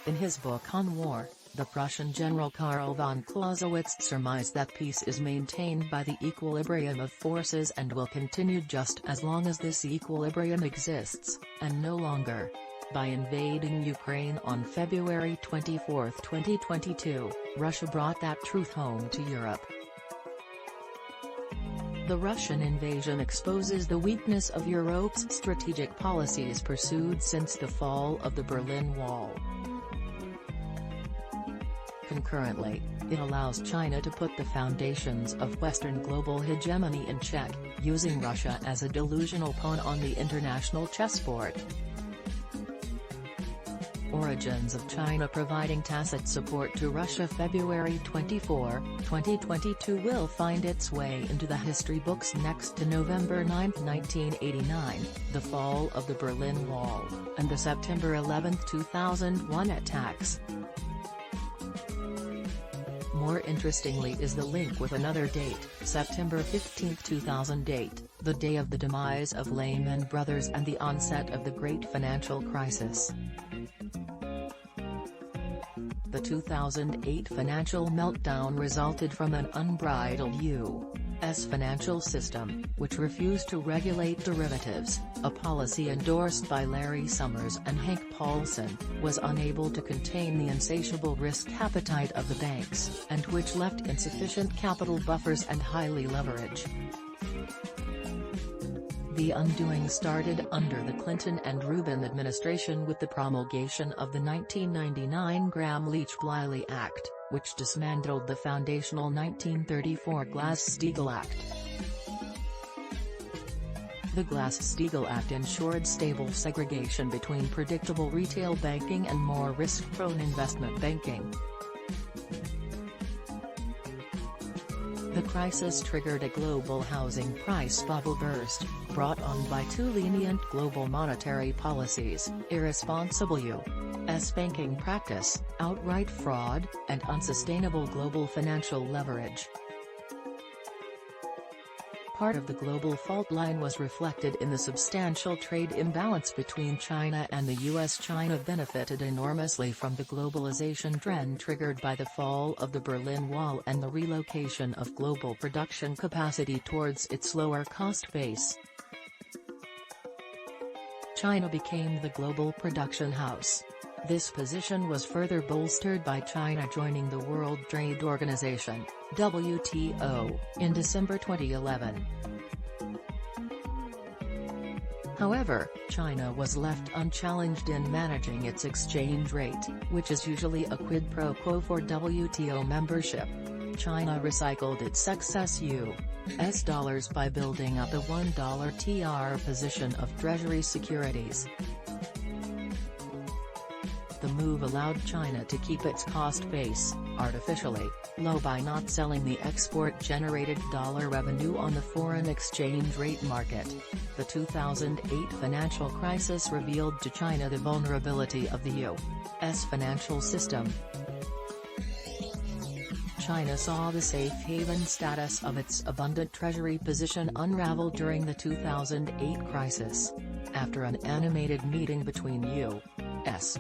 In his book on war, the Prussian general Karl von Clausewitz surmised that peace is maintained by the equilibrium of forces and will continue just as long as this equilibrium exists, and no longer. By invading Ukraine on February 24, 2022, Russia brought that truth home to Europe. The Russian invasion exposes the weakness of Europe's strategic policies pursued since the fall of the Berlin Wall. Concurrently, it allows China to put the foundations of Western global hegemony in check, using Russia as a delusional pawn on the international chessboard. Origins of China providing tacit support to Russia. February 24, 2022 will find its way into the history books next to November 9, 1989, the fall of the Berlin Wall, and the September 11, 2001 attacks. More interestingly is the link with another date, September 15, 2008, the day of the demise of Lehman Brothers and the onset of the Great Financial Crisis. The 2008 financial meltdown resulted from an unbridled U.S. financial system, which refused to regulate derivatives, a policy endorsed by Larry Summers and Hank Paulson, was unable to contain the insatiable risk appetite of the banks, and which left insufficient capital buffers and highly leverage. The undoing started under the Clinton and Rubin administration with the promulgation of the 1999 Gramm-Leach-Bliley Act, which dismantled the foundational 1934 Glass-Steagall Act. The Glass-Steagall Act ensured stable segregation between predictable retail banking and more risk-prone investment banking. The crisis triggered a global housing price bubble burst, brought on by too lenient global monetary policies, irresponsible U.S. banking practice, outright fraud, and unsustainable global financial leverage. Part of the global fault line was reflected in the substantial trade imbalance between China and the U.S. China benefited enormously from the globalization trend triggered by the fall of the Berlin Wall and the relocation of global production capacity towards its lower-cost base. China became the global production house. This position was further bolstered by China joining the World Trade Organization, WTO, in December 2011. However, China was left unchallenged in managing its exchange rate, which is usually a quid pro quo for WTO membership. China recycled its excess U.S. dollars by building up a $1 TR position of Treasury securities. The move allowed China to keep its cost base, artificially, low by not selling the export-generated dollar revenue on the foreign exchange rate market. The 2008 financial crisis revealed to China the vulnerability of the U.S. financial system. China saw the safe haven status of its abundant treasury position unravel during the 2008 crisis. After an animated meeting between U.S.